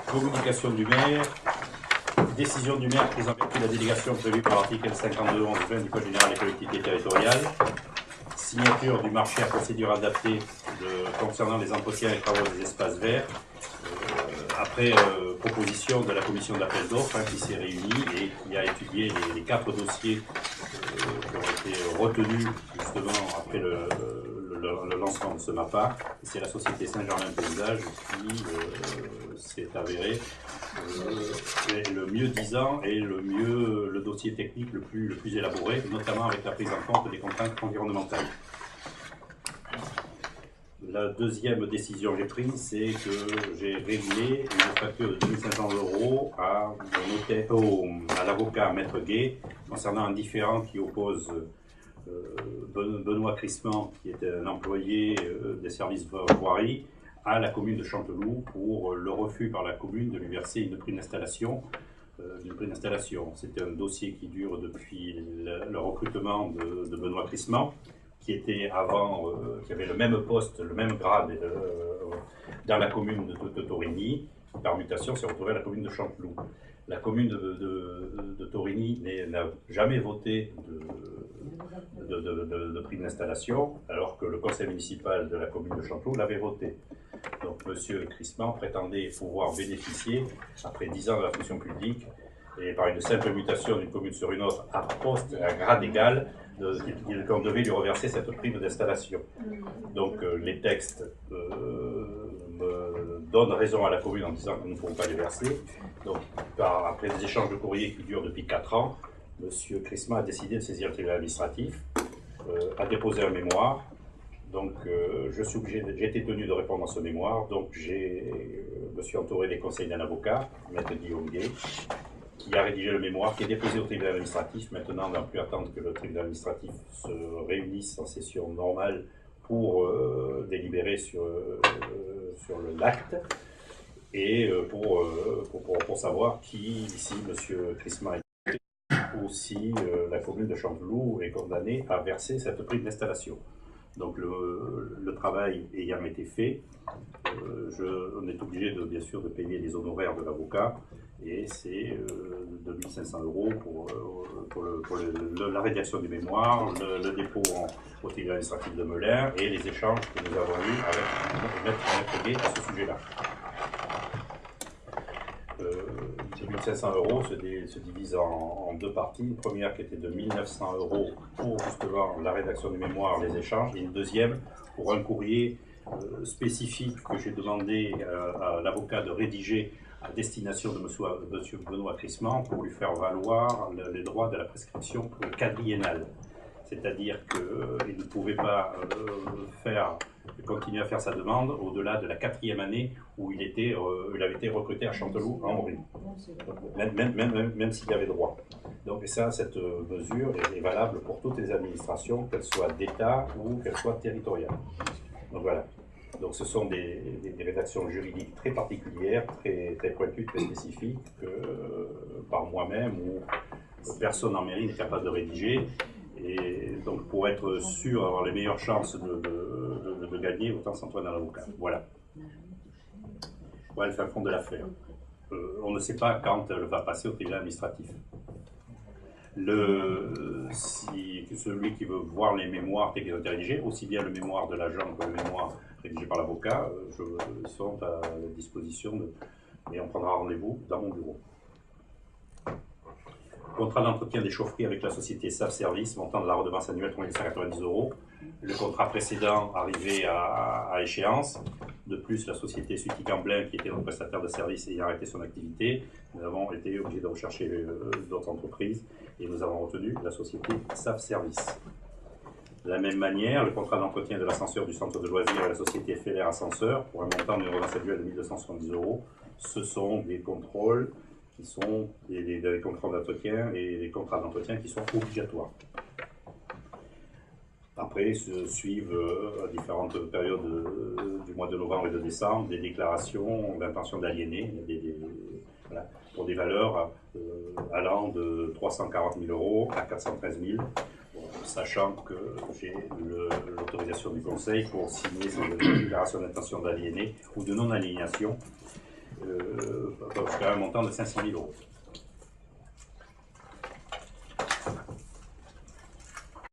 Communication du maire, décision du maire prise en vertu de la délégation prévue par l'article 52.11.20 du Code général des collectivités territoriales, signature du marché à procédure adaptée concernant les entretiens et travaux des espaces verts, après proposition de la commission d'appel d'offres qui s'est réunie et qui a étudié les 4 dossiers qui ont été retenus justement après le lancement de ce MAPA. C'est la société Saint-Germain Paysage qui s'est avéré le mieux disant et le dossier technique le plus élaboré, notamment avec la prise en compte des contraintes environnementales. La deuxième décision que j'ai prise, c'est que j'ai réglé une facture de 2500 € à l'avocat Maître Gay concernant un différend qui oppose Benoît Crissement, qui était un employé des services voirie, à la commune de Chanteloup pour le refus par la commune de lui verser une prime d'installation. C'était un dossier qui dure depuis le recrutement de Benoît Crissement, qui était avant, qui avait le même poste, le même grade dans la commune de Torigny. Par mutation, s'est retrouvée à la commune de Chanteloup. La commune de Torigny n'a jamais voté de prime d'installation, alors que le conseil municipal de la commune de Chanteloup l'avait voté. Donc M. Crissement prétendait pouvoir bénéficier, après 10 ans de la fonction publique, et par une simple mutation d'une commune sur une autre à poste, à grade égal, qu'on devait lui reverser cette prime d'installation. Donc les textes me donnent raison à la commune en disant que nous ne pouvons pas les verser. Donc après des échanges de courriers qui durent depuis 4 ans, M. Crissement a décidé de saisir le tribunal administratif, a déposé un mémoire. Donc j'ai été tenu de répondre à ce mémoire. Donc je me suis entouré des conseils d'un avocat, Maître Guillaume Gay, qui a rédigé le mémoire, qui est déposé au tribunal administratif. Maintenant, on n'a plus à attendre que le tribunal administratif se réunisse en session normale pour délibérer sur l'acte et pour savoir qui, ici, M. Crissement est ou si la commune de Chanteloup est condamnée à verser cette prime d'installation. Donc le travail ayant été fait, on est obligé bien sûr de payer les honoraires de l'avocat, et c'est 2500 € pour la rédaction du mémoire, le dépôt au tribunal administratif de Melun et les échanges que nous avons eus avec Maître Gay à ce sujet-là. 2500 € se divise en 2 parties. Une première qui était de 1900 € pour justement la rédaction du mémoire, les échanges, et une deuxième pour un courrier spécifique que j'ai demandé à l'avocat de rédiger à destination de M. Benoît Crissement pour lui faire valoir les droits de la prescription quadriennale. C'est-à-dire qu'il ne pouvait pas continuer à faire sa demande au-delà de la 4e année où il avait été recruté à Chanteloup en Hongrie, même s'il y avait droit. Donc cette mesure est valable pour toutes les administrations, qu'elles soient d'État ou qu'elles soient territoriales. Donc voilà. Donc ce sont des rédactions juridiques très particulières, très pointues, très spécifiques, que par moi-même ou personne en mairie n'est capable de rédiger. Et donc pour être sûr d'avoir les meilleures chances de gagner, autant s'entraîner à l'avocat. Voilà. Voilà le fin fond de l'affaire. On ne sait pas quand elle va passer au tribunal administratif. Celui qui veut voir les mémoires qui ont été rédigés, aussi bien le mémoire de l'agent que le mémoire rédigé par l'avocat, sont à la disposition et on prendra rendez-vous dans mon bureau. Contrat d'entretien des chaufferies avec la société SAF Service, montant de la redevance annuelle 3190 €. Le contrat précédent arrivé à échéance. De plus, la société Sutic-en-Blain, qui était notre prestataire de service ayant arrêté son activité, nous avons été obligés de rechercher d'autres entreprises et nous avons retenu la société SAF Service. De la même manière, le contrat d'entretien de l'ascenseur du centre de loisirs et la société Feller Ascenseur pour un montant de redevance annuelle de 1270 €. Ce sont des contrôles qui sont des contrats d'entretien et des contrats d'entretien qui sont obligatoires. Après, suivent à différentes périodes du mois de novembre et de décembre des déclarations d'intention d'aliéner voilà, pour des valeurs allant de 340 000 € à 413 000 €, sachant que j'ai l'autorisation du Conseil pour signer cette déclaration d'intention d'aliéner ou de non-aliénation jusqu'à un montant de 500 000 euros.